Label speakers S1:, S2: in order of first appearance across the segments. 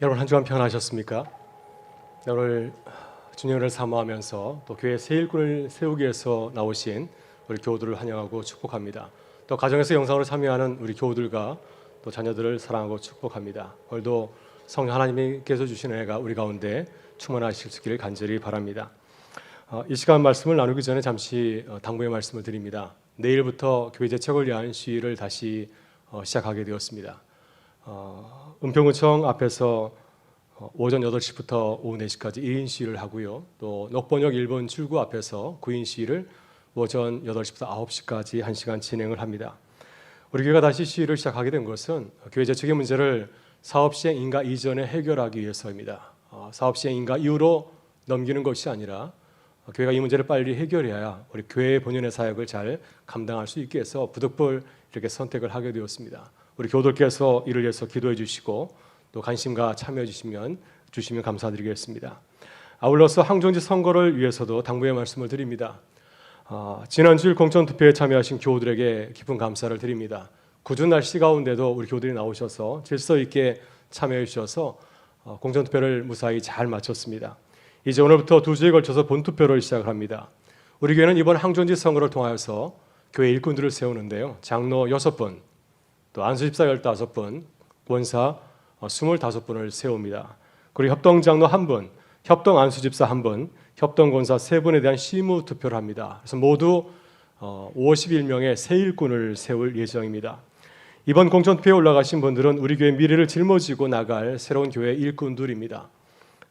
S1: 여러분 한 주간 평안하셨습니까? 오늘 주님을 사모하면서 또 교회 새 일꾼을 세우기 위해서 나오신 우리 교우들을 환영하고 축복합니다. 또 가정에서 영상으로 참여하는 우리 교우들과 또 자녀들을 사랑하고 축복합니다. 오늘도 성령 하나님께서 주시는 은혜가 우리 가운데 충만하실 수 있기를 간절히 바랍니다. 이 시간 말씀을 나누기 전에 잠시 당부의 말씀을 드립니다. 내일부터 교회 재척을 위한 시위를 다시 시작하게 되었습니다. 은평구청 앞에서 오전 8시부터 오후 4시까지 1인 시위를 하고요. 또 녹번역 1번 출구 앞에서 9인 시위를 오전 8시부터 9시까지 1시간 진행을 합니다. 우리 교회가 다시 시위를 시작하게 된 것은 교회 재척의 문제를 사업시행 인가 이전에 해결하기 위해서입니다. 사업시행 인가 이후로 넘기는 것이 아니라 교회가 이 문제를 빨리 해결해야 우리 교회의 본연의 사역을 잘 감당할 수 있게 해서 부득불 이렇게 선택을 하게 되었습니다. 우리 교우들께서 이를 위해서 기도해 주시고 또 관심과 참여해 주시면 감사드리겠습니다. 아울러서 항정지 선거를 위해서도 당부의 말씀을 드립니다. 지난 주일 공천투표에 참여하신 교우들에게 깊은 감사를 드립니다. 궂은 날씨 가운데도 우리 교우들이 나오셔서 질서 있게 참여해 주셔서 공천투표를 무사히 잘 마쳤습니다. 이제 오늘부터 2주에 걸쳐서 본투표를 시작을 합니다. 우리 교회는 이번 항정지 선거를 통하여서 교회 일꾼들을 세우는데요. 장로 6분, 또 안수집사 15분, 권사 25분을 세웁니다. 그리고 협동장로 1분, 협동 안수집사 1분, 협동권사 3분에 대한 심의 투표를 합니다. 그래서 모두 51명의 새 일꾼을 세울 예정입니다. 이번 공천투표에 올라가신 분들은 우리 교회 미래를 짊어지고 나갈 새로운 교회 일꾼들입니다.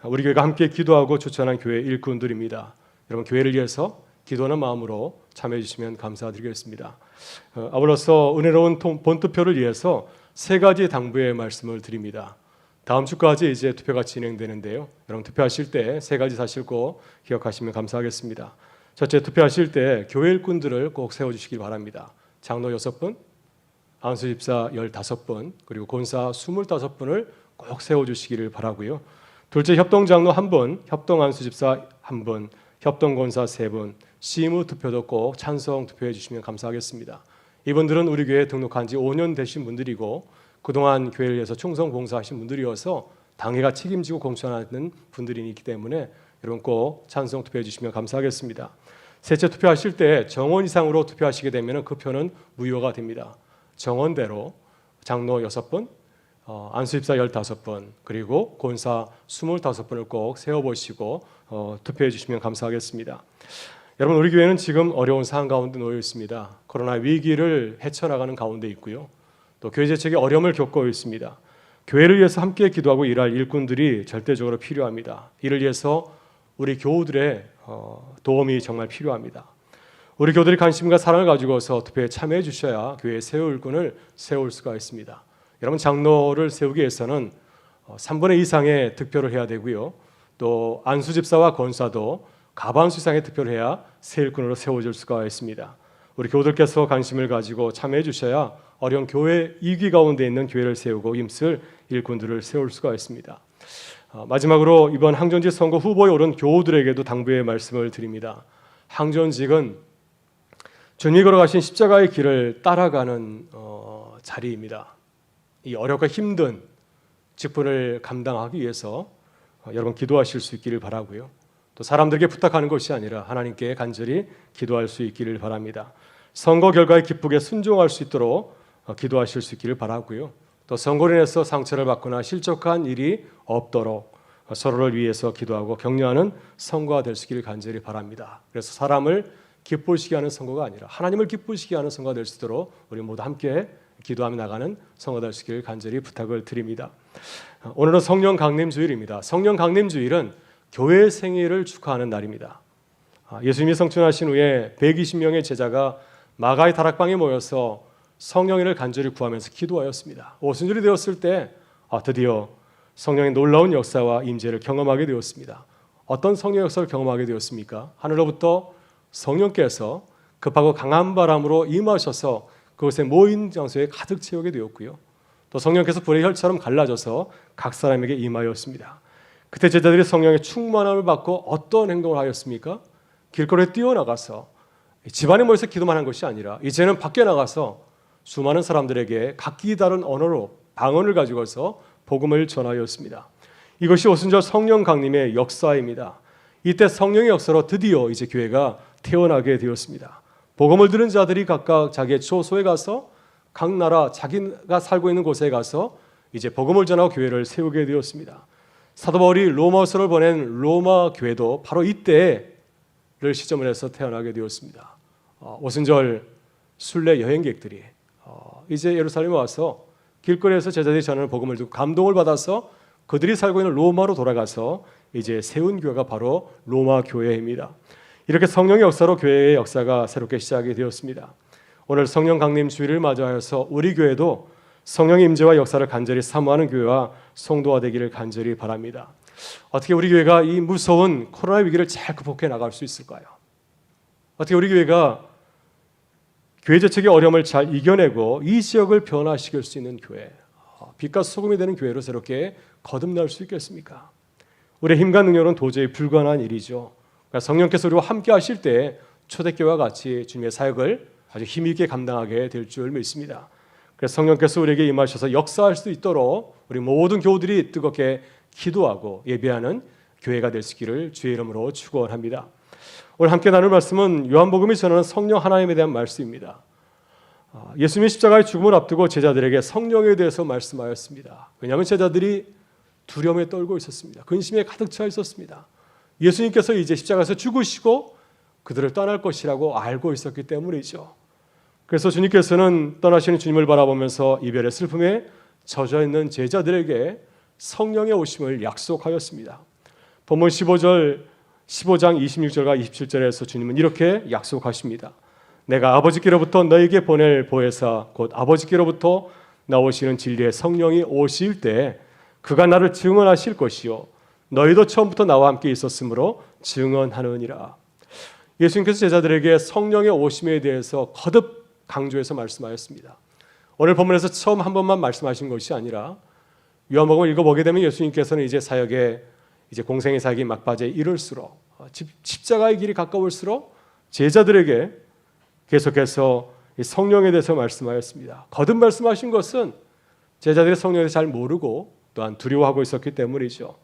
S1: 우리 교회가 함께 기도하고 추천한 교회 일꾼들입니다. 여러분 교회를 위해서 기도하는 마음으로 참여해 주시면 감사드리겠습니다. 아울러서 은혜로운 본투표를 위해서 3가지 당부의 말씀을 드립니다. 다음 주까지 이제 투표가 진행되는데요. 여러분 투표하실 때 3가지 사실 꼭 기억하시면 감사하겠습니다. 첫째, 투표하실 때 교회 일꾼들을 꼭 세워주시기 바랍니다. 장로 6분, 안수집사 15분, 그리고 권사 25분을 꼭 세워주시기를 바라고요. 둘째, 협동장로 1분, 협동안수집사 1분, 협동권사 3분, 심의 투표도 꼭 찬성 투표해 주시면 감사하겠습니다. 이분들은 우리 교회에 등록한 지 5년 되신 분들이고 그동안 교회를 위해서 충성 봉사하신 분들이어서 당회가 책임지고 공천하는 분들이기 때문에 여러분 꼭 찬성 투표해 주시면 감사하겠습니다. 셋째, 투표하실 때 정원 이상으로 투표하시게 되면 그 표는 무효가 됩니다. 정원대로 장로 6분, 안수집사 15분, 그리고 권사 25분을 꼭 세워보시고 투표해 주시면 감사하겠습니다. 여러분 우리 교회는 지금 어려운 상황 가운데 놓여 있습니다. 코로나 위기를 헤쳐나가는 가운데 있고요. 또 교회 재척에 어려움을 겪고 있습니다. 교회를 위해서 함께 기도하고 일할 일꾼들이 절대적으로 필요합니다. 이를 위해서 우리 교우들의 도움이 정말 필요합니다. 우리 교우들이 관심과 사랑을 가지고서 투표에 참여해 주셔야 교회의 새 일꾼을 세울 수가 있습니다. 여러분 장로를 세우기 위해서는 3분의 2 이상의 득표를 해야 되고요. 또 안수집사와 권사도 과반수 이상의 득표를 해야 새 일꾼으로 세워질 수가 있습니다. 우리 교우들께서 관심을 가지고 참여해 주셔야 어려운 교회 위기 가운데 있는 교회를 세우고 힘쓸 일꾼들을 세울 수가 있습니다. 마지막으로 이번 항전직 선거 후보에 오른 교우들에게도 당부의 말씀을 드립니다. 항전직은 주님이 걸어가신 십자가의 길을 따라가는 자리입니다. 이 어렵고 힘든 직분을 감당하기 위해서 여러분 기도하실 수 있기를 바라고요. 또 사람들에게 부탁하는 것이 아니라 하나님께 간절히 기도할 수 있기를 바랍니다. 선거 결과에 기쁘게 순종할 수 있도록 기도하실 수 있기를 바라고요. 또 선거로 인해서 상처를 받거나 실족한 일이 없도록 서로를 위해서 기도하고 격려하는 선거가 될 수 있기를 간절히 바랍니다. 그래서 사람을 기쁘시게 하는 선거가 아니라 하나님을 기쁘시게 하는 선거가 될 수 있도록 우리 모두 함께 기도하며 나가는 선거가 될 수 있기를 간절히 부탁을 드립니다. 오늘은 성령 강림 주일입니다. 성령 강림 주일은 교회의 생일을 축하하는 날입니다. 예수님이 성천하신 후에 120명의 제자가 마가의 다락방에 모여서 성령을 간절히 구하면서 기도하였습니다. 오순절이 되었을 때 드디어 성령의 놀라운 역사와 임재를 경험하게 되었습니다. 어떤 성령 역사를 경험하게 되었습니까? 하늘로부터 성령께서 급하고 강한 바람으로 임하셔서 그곳에 모인 장소에 가득 채우게 되었고요. 또 성령께서 불의 혈처럼 갈라져서 각 사람에게 임하였습니다. 그때 제자들이 성령의 충만함을 받고 어떤 행동을 하였습니까? 길거리에 뛰어나가서 집안에 모여서 기도만 한 것이 아니라 이제는 밖에 나가서 수많은 사람들에게 각기 다른 언어로 방언을 가지고서 복음을 전하였습니다. 이것이 오순절 성령 강림의 역사입니다. 이때 성령의 역사로 드디어 이제 교회가 태어나게 되었습니다. 복음을 들은 자들이 각각 자기의 초소에 가서 각 나라 자기가 살고 있는 곳에 가서 이제 복음을 전하고 교회를 세우게 되었습니다. 사도 바울이 로마서를 보낸 로마 교회도 바로 이때를 시점으로 해서 태어나게 되었습니다. 오순절 순례 여행객들이 이제 예루살렘에 와서 길거리에서 제자들이 전하는 복음을 듣고 감동을 받아서 그들이 살고 있는 로마로 돌아가서 이제 세운 교회가 바로 로마 교회입니다. 이렇게 성령의 역사로 교회의 역사가 새롭게 시작이 되었습니다. 오늘 성령 강림 주일을 맞이하여서 우리 교회도 성령의 임재와 역사를 간절히 사모하는 교회와 성도가 되기를 간절히 바랍니다. 어떻게 우리 교회가 이 무서운 코로나 위기를 잘 극복해 나갈 수 있을까요? 어떻게 우리 교회가 교회 정책의 어려움을 잘 이겨내고 이 지역을 변화시킬 수 있는 교회, 빛과 소금이 되는 교회로 새롭게 거듭날 수 있겠습니까? 우리의 힘과 능력은 도저히 불가능한 일이죠. 그러니까 성령께서 우리와 함께 하실 때 초대교회와 같이 주님의 사역을 아주 힘있게 감당하게 될 줄 믿습니다. 그래서 성령께서 우리에게 임하셔서 역사할 수 있도록 우리 모든 교우들이 뜨겁게 기도하고 예배하는 교회가 될 수 있기를 주의 이름으로 축원합니다. 오늘 함께 나눌 말씀은 요한복음이 전하는 성령 하나님에 대한 말씀입니다. 예수님의 십자가의 죽음을 앞두고 제자들에게 성령에 대해서 말씀하였습니다. 왜냐하면 제자들이 두려움에 떨고 있었습니다. 근심에 가득 차 있었습니다. 예수님께서 이제 십자가에서 죽으시고 그들을 떠날 것이라고 알고 있었기 때문이죠. 그래서 주님께서는 떠나시는 주님을 바라보면서 이별의 슬픔에 젖어 있는 제자들에게 성령의 오심을 약속하였습니다. 본문 15장 26절과 27절에서 주님은 이렇게 약속하십니다. 내가 아버지께로부터 너에게 보낼 보혜사 곧 아버지께로부터 나오시는 진리의 성령이 오실 때 그가 나를 증언하실 것이요 너희도 처음부터 나와 함께 있었으므로 증언하느니라. 예수님께서 제자들에게 성령의 오심에 대해서 거듭 강조해서 말씀하였습니다. 오늘 본문에서 처음 한 번만 말씀하신 것이 아니라 요한복음을 읽어보게 되면 예수님께서는 이제 사역에 이제 공생의 사역이 막바지에 이를수록 십자가의 길이 가까울수록 제자들에게 계속해서 성령에 대해서 말씀하였습니다. 거듭 말씀하신 것은 제자들이 성령에 대해서 잘 모르고 또한 두려워하고 있었기 때문이죠.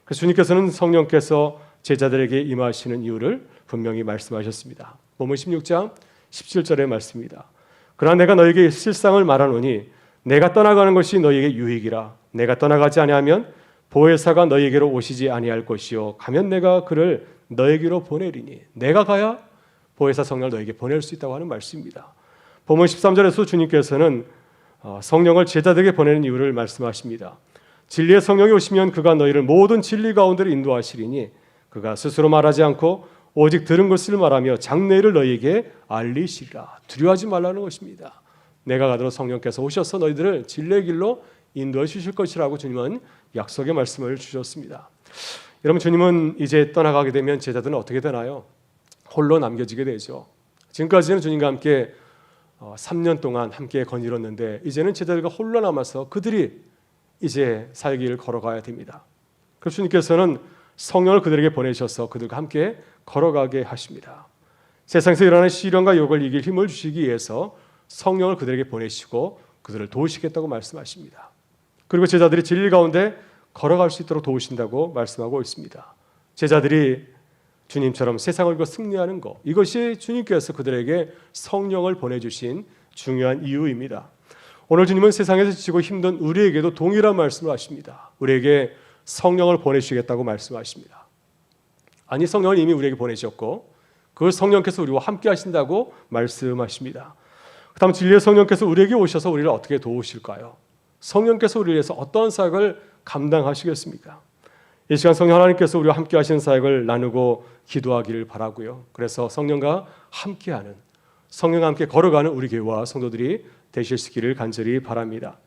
S1: 그래서 주님께서는 성령께서 제자들에게 임하시는 이유를 분명히 말씀하셨습니다. 본문 16장 17절의 말씀입니다. 그러나 내가 너에게 실상을 말하노니 내가 떠나가는 것이 너희에게 유익이라. 내가 떠나가지 아니하면 보혜사가 너희에게로 오시지 아니할 것이요 가면 내가 그를 너희에게로 보내리니 내가 가야 보혜사 성령을 너희에게 보낼 수 있다고 하는 말씀입니다. 본문 13절에서 주님께서는 성령을 제자들에게 보내는 이유를 말씀하십니다. 진리의 성령이 오시면 그가 너희를 모든 진리 가운데로 인도하시리니 그가 스스로 말하지 않고 오직 들은 것을 말하며 장래를 너희에게 알리시리라. 두려워하지 말라는 것입니다. 내가 가도록 성령께서 오셔서 너희들을 진리의 길로 인도해 주실 것이라고 주님은 약속의 말씀을 주셨습니다. 여러분, 주님은 이제 떠나가게 되면 제자들은 어떻게 되나요? 홀로 남겨지게 되죠. 지금까지는 주님과 함께 3년 동안 함께 거닐었는데 이제는 제자들과 홀로 남아서 그들이 이제 사역의 길을 걸어가야 됩니다. 그래서 주님께서는 성령을 그들에게 보내셔서 그들과 함께 걸어가게 하십니다. 세상에서 일어나는 시련과 유혹을 이길 힘을 주시기 위해서 성령을 그들에게 보내시고 그들을 도우시겠다고 말씀하십니다. 그리고 제자들이 진리 가운데 걸어갈 수 있도록 도우신다고 말씀하고 있습니다. 제자들이 주님처럼 세상을 이겨 승리하는 것, 이것이 주님께서 그들에게 성령을 보내주신 중요한 이유입니다. 오늘 주님은 세상에서 지치고 힘든 우리에게도 동일한 말씀을 하십니다. 우리에게 성령을 보내주시겠다고 말씀하십니다. 아니, 성령을 이미 우리에게 보내셨고 그 성령께서 우리와 함께 하신다고 말씀하십니다. 그 다음 진리의 성령께서 우리에게 오셔서 우리를 어떻게 도우실까요? 성령께서 우리를 위해서 어떤 사역을 감당하시겠습니까? 이 시간 성령 하나님께서 우리와 함께 하시는 사역을 나누고 기도하기를 바라고요. 그래서 성령과 함께하는, 성령과 함께 걸어가는 우리 교회와 성도들이 되실 수 있기를 간절히 바랍니다.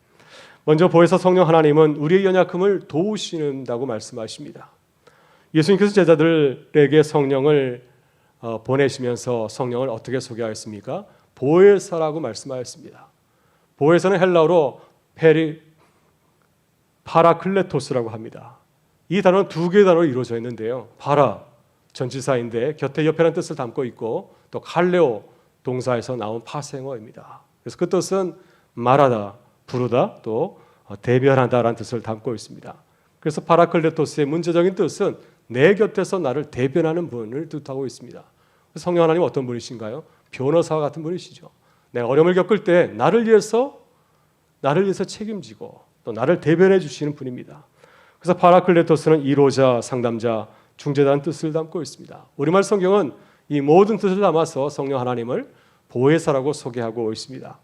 S1: 먼저 보혜사 성령 하나님은 우리의 연약함을 도우신다고 말씀하십니다. 예수님께서 제자들에게 성령을 보내시면서 성령을 어떻게 소개하였습니까? 보혜사라고 말씀하였습니다. 보혜사는 헬라어로 파라클레토스라고 합니다. 이 단어는 두 개의 단어로 이루어져 있는데요. 파라, 전치사인데 곁에 옆에라는 뜻을 담고 있고 또 칼레오, 동사에서 나온 파생어입니다. 그래서 그 뜻은 말하다, 부르다, 또 대변하다라는 뜻을 담고 있습니다. 그래서 파라클레토스의 문자적인 뜻은 내 곁에서 나를 대변하는 분을 뜻하고 있습니다. 성령 하나님 어떤 분이신가요? 변호사와 같은 분이시죠. 내가 어려움을 겪을 때 나를 위해서 책임지고 또 나를 대변해 주시는 분입니다. 그래서 파라클레토스는 이로자, 상담자, 중재자라는 뜻을 담고 있습니다. 우리말 성경은 이 모든 뜻을 담아서 성령 하나님을 보혜사라고 소개하고 있습니다.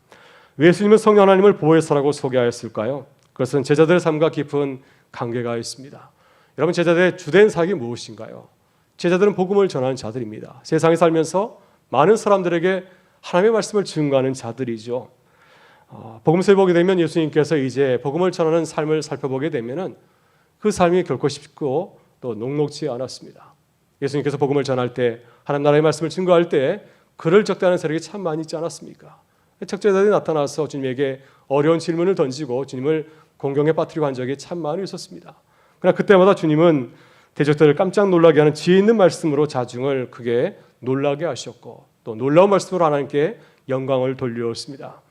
S1: 왜 예수님은 성령 하나님을 보혜사라고 소개하였을까요? 그것은 제자들의 삶과 깊은 관계가 있습니다. 여러분, 제자들의 주된 사역이 무엇인가요? 제자들은 복음을 전하는 자들입니다. 세상에 살면서 많은 사람들에게 하나님의 말씀을 증거하는 자들이죠. 복음서에 보게 되면 예수님께서 이제 복음을 전하는 삶을 살펴보게 되면은 그 삶이 결코 쉽고 또 녹록지 않았습니다. 예수님께서 복음을 전할 때, 하나님 나라의 말씀을 증거할 때 그를 적대하는 세력이 참 많이 있지 않았습니까? 적대자들이 나타나서 주님에게 어려운 질문을 던지고 주님을 공경에 빠뜨리고 한 적이 참 많이 있었습니다. 그러나 그때마다 주님은 대적들을 깜짝 놀라게 하는 지혜 있는 말씀으로 자중을 크게 놀라게 하셨고 또 놀라운 말씀으로 하나님께 영광을 돌려왔습니다.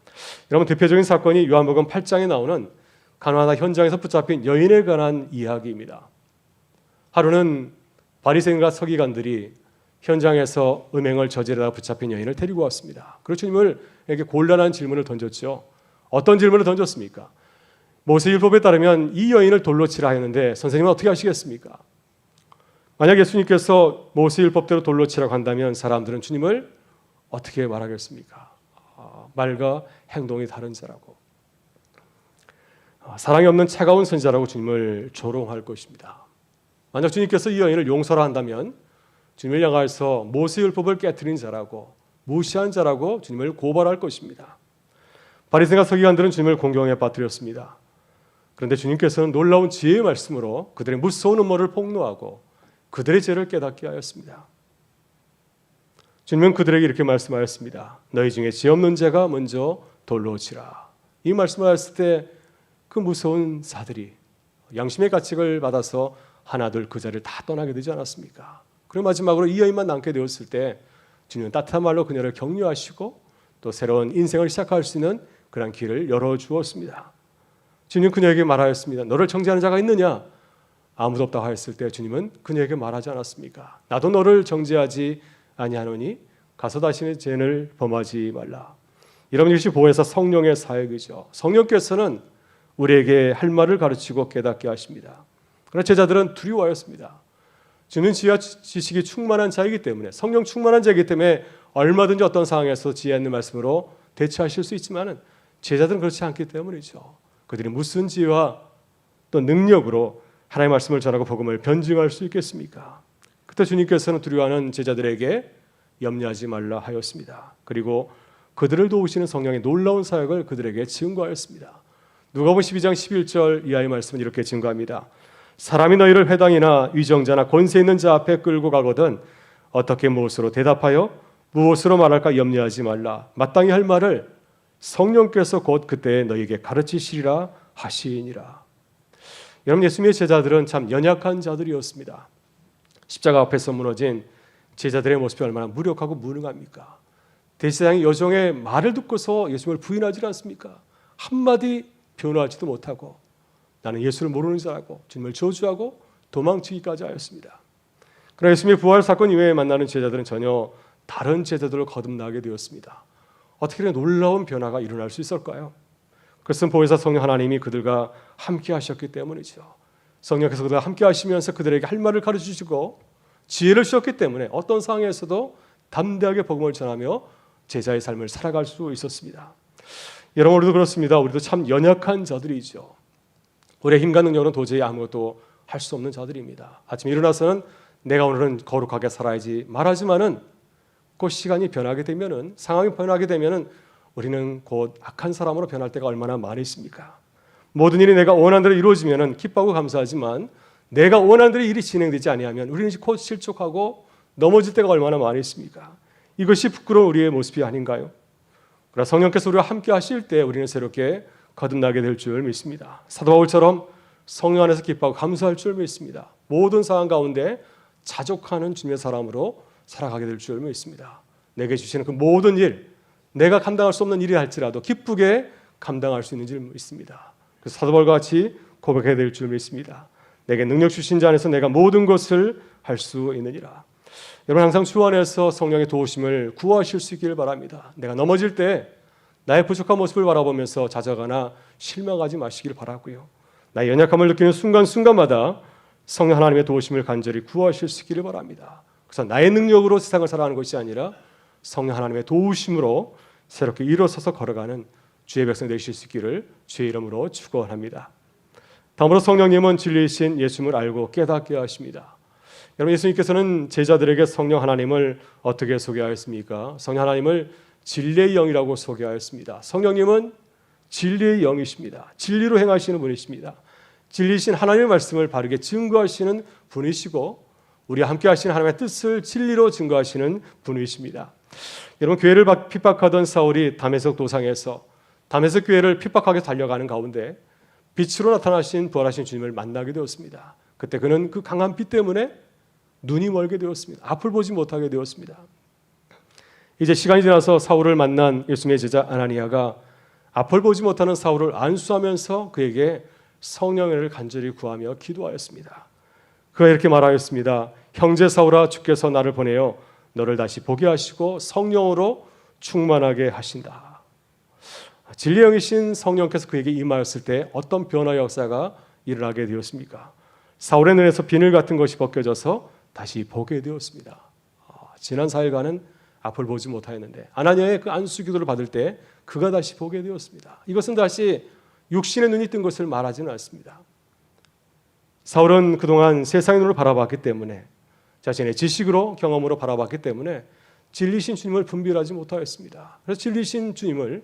S1: 여러분, 대표적인 사건이 요한복음 8장에 나오는 가나안 현장에서 붙잡힌 여인에 관한 이야기입니다. 하루는 바리새인과 서기관들이 현장에서 음행을 저지르다가 붙잡힌 여인을 데리고 왔습니다. 그리고 주님에게 곤란한 질문을 던졌죠. 어떤 질문을 던졌습니까? 모세율법에 따르면 이 여인을 돌로 치라 했는데 선생님은 어떻게 하시겠습니까? 만약 예수님께서 모세율법대로 돌로 치라고 한다면 사람들은 주님을 어떻게 말하겠습니까? 말과 행동이 다른 자라고, 사랑이 없는 차가운 선지자라고 주님을 조롱할 것입니다. 만약 주님께서 이 여인을 용서라 한다면 주님을 향하여서 모세율법을 깨트린 자라고, 무시한 자라고 주님을 고발할 것입니다. 바리새인과 서기관들은 주님을 공경에 빠뜨렸습니다. 그런데 주님께서는 놀라운 지혜의 말씀으로 그들의 무서운 음모를 폭로하고 그들의 죄를 깨닫게 하였습니다. 주님은 그들에게 이렇게 말씀하였습니다. 너희 중에 지혜 없는 자가 먼저 돌로 치라. 이 말씀을 하였을 때 그 무서운 자들이 양심의 가책을 받아서 하나둘 그 자리를 다 떠나게 되지 않았습니까? 그리고 마지막으로 이 여인만 남게 되었을 때 주님은 따뜻한 말로 그녀를 격려하시고 또 새로운 인생을 시작할 수 있는 그런 길을 열어주었습니다. 주님은 그녀에게 말하였습니다. 너를 정죄하는 자가 있느냐? 아무도 없다고 하였을 때 주님은 그녀에게 말하지 않았습니까? 나도 너를 정죄하지 아니하노니 가서 다시는 죄를 범하지 말라. 여러분, 이것이 보혜사 성령의 사역이죠. 성령께서는 우리에게 할 말을 가르치고 깨닫게 하십니다. 그러나 제자들은 두려워하였습니다. 주는 지혜와 지식이 충만한 자이기 때문에, 성령 충만한 자이기 때문에 얼마든지 어떤 상황에서 지혜 있는 말씀으로 대처하실 수 있지만은 제자들은 그렇지 않기 때문이죠. 그들이 무슨 지혜와 또 능력으로 하나님의 말씀을 전하고 복음을 변증할 수 있겠습니까? 그때 주님께서는 두려워하는 제자들에게 염려하지 말라 하였습니다. 그리고 그들을 도우시는 성령의 놀라운 사역을 그들에게 증거하였습니다. 누가복음 12장 11절 이하의 말씀은 이렇게 증거합니다. 사람이 너희를 회당이나 위정자나 권세 있는 자 앞에 끌고 가거든 어떻게 무엇으로 대답하여 무엇으로 말할까 염려하지 말라. 마땅히 할 말을 성령께서 곧 그때 너희에게 가르치시리라 하시니라. 여러분, 예수님의 제자들은 참 연약한 자들이었습니다. 십자가 앞에서 무너진 제자들의 모습이 얼마나 무력하고 무능합니까? 대제사장이 여종의 말을 듣고서 예수님을 부인하지 않습니까? 한마디 변호하지도 못하고 나는 예수를 모르는 자라고 주님을 저주하고 도망치기까지 하였습니다. 그러나 예수님의 부활 사건 이후에 만나는 제자들은 전혀 다른 제자들을 거듭나게 되었습니다. 어떻게 이런 놀라운 변화가 일어날 수 있을까요? 그것은 보혜사 성령 하나님이 그들과 함께 하셨기 때문이죠. 성령께서 그들과 함께 하시면서 그들에게 할 말을 가르치시고 지혜를 주셨기 때문에 어떤 상황에서도 담대하게 복음을 전하며 제자의 삶을 살아갈 수 있었습니다. 여러분, 우리도 그렇습니다. 우리도 참 연약한 자들이죠. 우리의 힘과 능력으로는 도저히 아무것도 할 수 없는 자들입니다. 아침에 일어나서는 내가 오늘은 거룩하게 살아야지 말하지만은 그 시간이 변하게 되면은, 상황이 변하게 되면은 우리는 곧 악한 사람으로 변할 때가 얼마나 많이 있습니까? 모든 일이 내가 원하는 대로 이루어지면은 기뻐하고 감사하지만 내가 원하는 대로 일이 진행되지 아니하면 우리는 곧 실족하고 넘어질 때가 얼마나 많이 있습니까? 이것이 부끄러운 우리의 모습이 아닌가요? 그러나 성령께서 우리와 함께 하실 때 우리는 새롭게 거듭나게 될 줄 믿습니다. 사도 바울처럼 성령 안에서 기뻐하고 감사할 줄 믿습니다. 모든 상황 가운데 자족하는 주님의 사람으로 살아가게 될 줄 믿습니다. 내게 주시는 그 모든 일, 내가 감당할 수 없는 일이 할지라도 기쁘게 감당할 수 있는 줄 믿습니다. 그래서 사도 바울과 같이 고백해야 될 줄 믿습니다. 내게 능력 주신 자 안에서 내가 모든 것을 할 수 있느니라. 여러분 항상 주 안에서 성령의 도우심을 구하실 수 있기를 바랍니다. 내가 넘어질 때 나의 부족한 모습을 바라보면서 좌절하거나 실망하지 마시길 바라고요. 나의 연약함을 느끼는 순간순간마다 성령 하나님의 도우심을 간절히 구하실 수 있기를 바랍니다. 그래서 나의 능력으로 세상을 살아가는 것이 아니라 성령 하나님의 도우심으로 새롭게 일어서서 걸어가는 주의 백성 되실 수 있기를 주의 이름으로 축원합니다. 다음으로 성령님은 진리이신 예수님을 알고 깨닫게 하십니다. 여러분 예수님께서는 제자들에게 성령 하나님을 어떻게 소개하였습니까? 성령 하나님을 진리의 영이라고 소개하였습니다. 성령님은 진리의 영이십니다. 진리로 행하시는 분이십니다. 진리이신 하나님의 말씀을 바르게 증거하시는 분이시고 우리와 함께 하시는 하나님의 뜻을 진리로 증거하시는 분이십니다. 여러분 교회를 핍박하던 사울이 다메섹 도상에서 다메섹 교회를 핍박하게 달려가는 가운데 빛으로 나타나신 부활하신 주님을 만나게 되었습니다. 그때 그는 그 강한 빛 때문에 눈이 멀게 되었습니다. 앞을 보지 못하게 되었습니다. 이제 시간이 지나서 사울을 만난 예수님의 제자 아나니아가 앞을 보지 못하는 사울을 안수하면서 그에게 성령을 간절히 구하며 기도하였습니다. 그가 이렇게 말하였습니다. 형제 사울아, 주께서 나를 보내어 너를 다시 보게 하시고 성령으로 충만하게 하신다. 진리의 영이신 성령께서 그에게 임하였을 때 어떤 변화의 역사가 일어나게 되었습니까? 사울의 눈에서 비늘 같은 것이 벗겨져서 다시 보게 되었습니다. 지난 4일간은 앞을 보지 못하였는데 아나니아의 그 안수 기도를 받을 때 그가 다시 보게 되었습니다. 이것은 다시 육신의 눈이 뜬 것을 말하지는 않습니다. 사울은 그동안 세상의 눈을 바라봤기 때문에 자신의 지식으로 경험으로 바라봤기 때문에 진리신 주님을 분별하지 못하였습니다. 그래서 진리신 주님을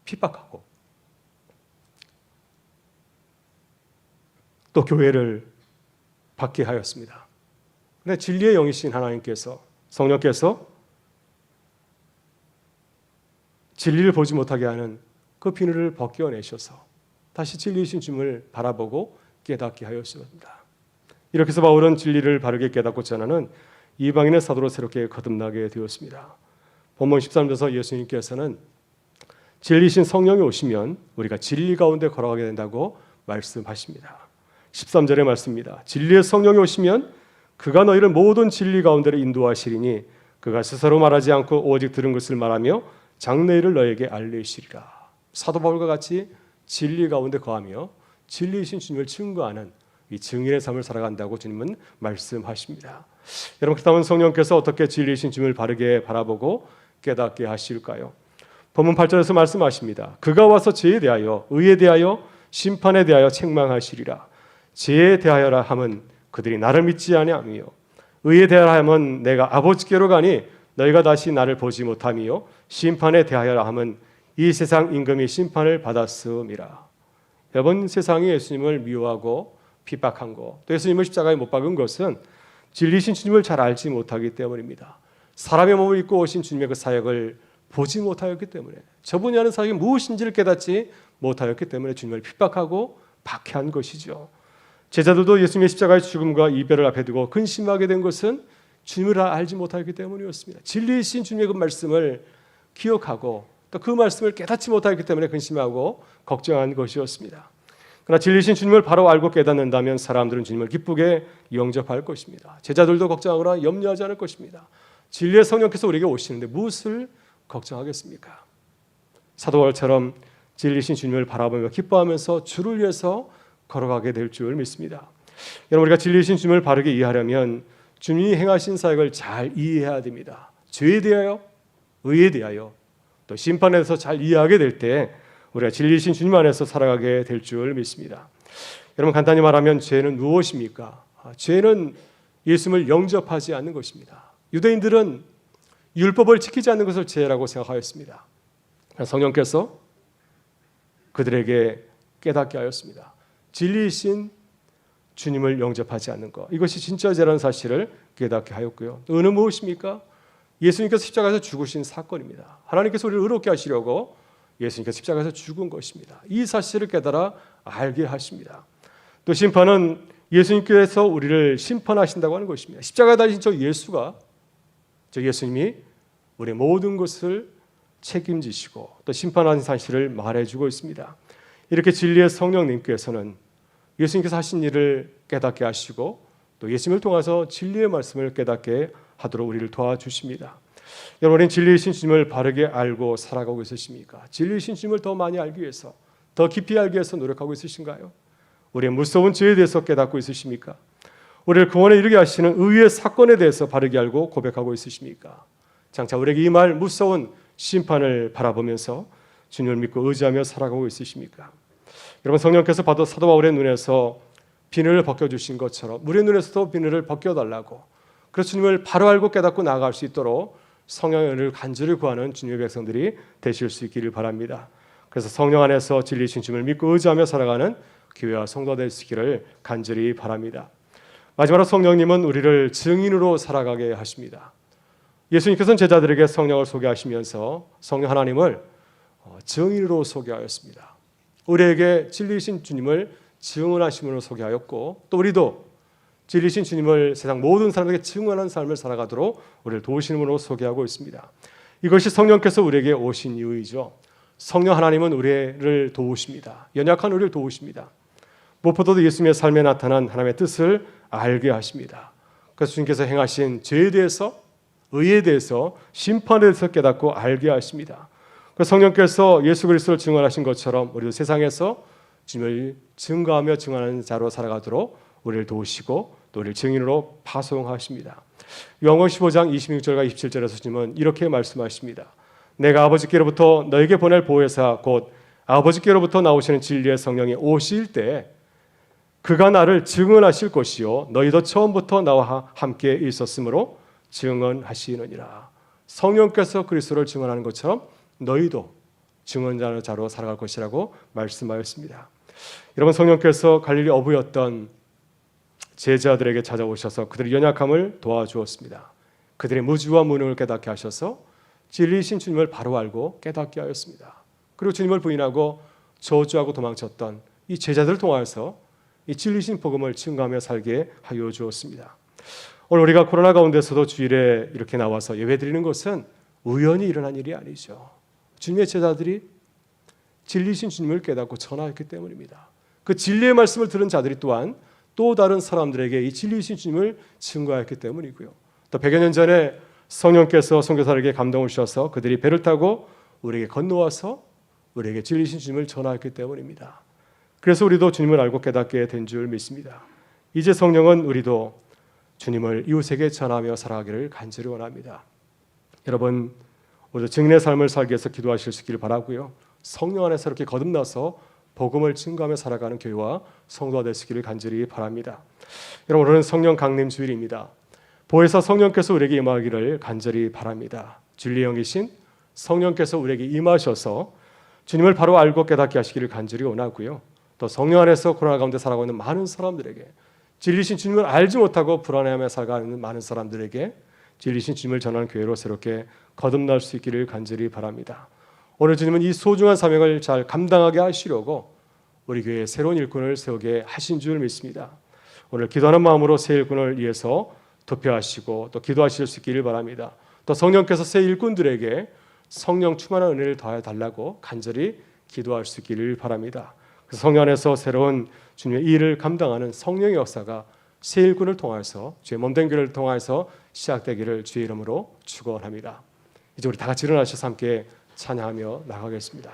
S1: 핍박하고 또 교회를 받게 하였습니다. 그런데 진리의 영이신 하나님께서 성령께서 진리를 보지 못하게 하는 그 비늘을 벗겨내셔서 다시 진리이신 주님을 바라보고 깨닫게 하였습니다. 이렇게 해서 바울은 진리를 바르게 깨닫고자 하는 이방인의 사도로 새롭게 거듭나게 되었습니다. 본문 13절에서 예수님께서는 진리이신 성령이 오시면 우리가 진리 가운데 걸어가게 된다고 말씀하십니다. 13절의 말씀입니다. 진리의 성령이 오시면 그가 너희를 모든 진리 가운데로 인도하시리니 그가 스스로 말하지 않고 오직 들은 것을 말하며 장래일을 너에게 알리시리라. 사도 바울과 같이 진리 가운데 거하며 진리이신 주님을 증거하는 이 증인의 삶을 살아간다고 주님은 말씀하십니다. 여러분 그렇다면 성령께서 어떻게 진리이신 주님을 바르게 바라보고 깨닫게 하실까요? 본문 8절에서 말씀하십니다. 그가 와서 죄에 대하여 의에 대하여 심판에 대하여 책망하시리라. 죄에 대하여라 함은 그들이 나를 믿지 아니하며 의에 대하여라 함은 내가 아버지께로 가니 너희가 다시 나를 보지 못하며 심판에 대하여라 함은 이 세상 임금이 심판을 받았음이라. 여러분 세상이 예수님을 미워하고 핍박한 것, 또 예수님을 십자가에 못 박은 것은 진리신 주님을 잘 알지 못하기 때문입니다. 사람의 몸을 입고 오신 주님의 그 사역을 보지 못하였기 때문에 저분이 하는 사역이 무엇인지를 깨닫지 못하였기 때문에 주님을 핍박하고 박해한 것이죠. 제자들도 예수님의 십자가의 죽음과 이별을 앞에 두고 근심하게 된 것은 주님을 알지 못하였기 때문이었습니다. 진리이신 주님의 그 말씀을 기억하고 또 그 말씀을 깨닫지 못하였기 때문에 근심하고 걱정한 것이었습니다. 그러나 진리이신 주님을 바로 알고 깨닫는다면 사람들은 주님을 기쁘게 영접할 것입니다. 제자들도 걱정하거나 염려하지 않을 것입니다. 진리의 성령께서 우리에게 오시는데 무엇을 걱정하겠습니까? 사도 바울처럼 진리이신 주님을 바라보며 기뻐하면서 주를 위해서 걸어가게 될 줄 믿습니다. 여러분 우리가 진리이신 주님을 바르게 이해하려면 주님이 행하신 사역을 잘 이해해야 됩니다. 죄에 대하여, 의에 대하여, 또 심판에 대해서 잘 이해하게 될 때 우리가 진리이신 주님 안에서 살아가게 될 줄 믿습니다. 여러분 간단히 말하면 죄는 무엇입니까? 죄는 예수님을 영접하지 않는 것입니다. 유대인들은 율법을 지키지 않는 것을 죄라고 생각하였습니다. 성령께서 그들에게 깨닫게 하였습니다. 진리이신 주님을 영접하지 않는 것, 이것이 진짜 죄라는 사실을 깨닫게 하였고요. 의는 무엇입니까? 예수님께서 십자가에서 죽으신 사건입니다. 하나님께서 우리를 의롭게 하시려고 예수님께서 십자가에서 죽은 것입니다. 이 사실을 깨달아 알게 하십니다. 또 심판은 예수님께서 우리를 심판하신다고 하는 것입니다. 십자가에 달리신 저 예수가, 저 예수님이 우리의 모든 것을 책임지시고 또 심판하는 사실을 말해주고 있습니다. 이렇게 진리의 성령님께서는 예수님께서 하신 일을 깨닫게 하시고 또 예수님을 통해서 진리의 말씀을 깨닫게 하도록 우리를 도와주십니다. 여러분, 진리이신 주님을 바르게 알고 살아가고 있으십니까? 진리이신 주님을 더 많이 알기 위해서, 더 깊이 알기 위해서 노력하고 있으신가요? 우리의 무서운 죄에 대해서 깨닫고 있으십니까? 우리를 구원에 이르게 하시는 의의 사건에 대해서 바르게 알고 고백하고 있으십니까? 장차 우리에게 임할 무서운 심판을 바라보면서 주님을 믿고 의지하며 살아가고 있으십니까? 여러분, 성령께서 사도 바울의 눈에서 비늘을 벗겨주신 것처럼 우리의 눈에서도 비늘을 벗겨달라고, 그래서 주님을 바로 알고 깨닫고 나아갈 수 있도록 성령의 은혜를 간절히 구하는 주님의 백성들이 되실 수 있기를 바랍니다. 그래서 성령 안에서 진리이신 주님을 믿고 의지하며 살아가는 교회와 성도가 될 수 있기를 간절히 바랍니다. 마지막으로 성령님은 우리를 증인으로 살아가게 하십니다. 예수님께서는 제자들에게 성령을 소개하시면서 성령 하나님을 증인으로 소개하였습니다. 우리에게 진리이신 주님을 증언하심으로 소개하였고, 또 우리도 진리이신 주님을 세상 모든 사람에게 증언하는 삶을 살아가도록 우리를 도우시는 분으로 소개하고 있습니다. 이것이 성령께서 우리에게 오신 이유이죠. 성령 하나님은 우리를 도우십니다. 연약한 우리를 도우십니다. 무엇보다도 예수님의 삶에 나타난 하나님의 뜻을 알게 하십니다. 그래서 주님께서 행하신 죄에 대해서, 의에 대해서, 심판에 대해서 깨닫고 알게 하십니다. 그래서 성령께서 예수 그리스도를 증언하신 것처럼 우리도 세상에서 주님을 증거하며 증언하는 자로 살아가도록 우리를 도우시고 또 우리를 증인으로 파송하십니다. 요한복음 15장 26절과 27절에서 주님은 이렇게 말씀하십니다. 내가 아버지께로부터 너에게 보낼 보혜사 곧 아버지께로부터 나오시는 진리의 성령이 오실 때 그가 나를 증언하실 것이요 너희도 처음부터 나와 함께 있었으므로 증언하시느니라. 성령께서 그리스도를 증언하는 것처럼 너희도 증언자로 살아갈 것이라고 말씀하였습니다. 여러분, 성령께서 갈릴리 어부였던 제자들에게 찾아오셔서 그들의 연약함을 도와주었습니다. 그들의 무지와 무능을 깨닫게 하셔서 진리이신 주님을 바로 알고 깨닫게 하였습니다. 그리고 주님을 부인하고 저주하고 도망쳤던 이 제자들을 통하여서 이 진리이신 복음을 증거하며 살게 하여 주었습니다. 오늘 우리가 코로나 가운데서도 주일에 이렇게 나와서 예배드리는 것은 우연히 일어난 일이 아니죠. 주님의 제자들이 진리이신 주님을 깨닫고 전하였기 때문입니다. 그 진리의 말씀을 들은 자들이 또한 또 다른 사람들에게 이 진리이신 주님을 증거하였기 때문이고요. 또 100여 년 전에 성령께서 선교사에게 감동을 주셔서 그들이 배를 타고 우리에게 건너와서 우리에게 진리이신 주님을 전하였기 때문입니다. 그래서 우리도 주님을 알고 깨닫게 된 줄 믿습니다. 이제 성령은 우리도 주님을 이웃에게 전하며 살아가기를 간절히 원합니다. 여러분, 우리도 증인의 삶을 살기 위해서 기도하실 수 있기를 바라고요. 성령 안에서 이렇게 거듭나서 복음을 증거하며 살아가는 교회와 성도가 될 수 있기를 간절히 바랍니다. 여러분, 오늘은 성령 강림 주일입니다. 보혜사 성령께서 우리에게 임하기를 간절히 바랍니다. 진리의 영이신 성령께서 우리에게 임하셔서 주님을 바로 알고 깨닫게 하시기를 간절히 원하고요. 또 성령 안에서 코로나 가운데 살아가고 있는 많은 사람들에게, 진리신 주님을 알지 못하고 불안해하며 살아가는 많은 사람들에게 진리신 주님을 전하는 교회로 새롭게 거듭날 수 있기를 간절히 바랍니다. 오늘 주님은 이 소중한 사명을 잘 감당하게 하시려고 우리 교회에 새로운 일꾼을 세우게 하신 줄 믿습니다. 오늘 기도하는 마음으로 새 일꾼을 위해서 투표하시고 또 기도하실 수 있기를 바랍니다. 또 성령께서 새 일꾼들에게 성령 충만한 은혜를 더하여 달라고 간절히 기도할 수 있기를 바랍니다. 그래서 성령 안에서 새로운 주님의 일을 감당하는 성령의 역사가 새 일꾼을 통해서 주의 몸된 교회를 통해서 시작되기를 주의 이름으로 축원합니다. 이제 우리 다 같이 일어나셔서 함께 찬양하며 나가겠습니다.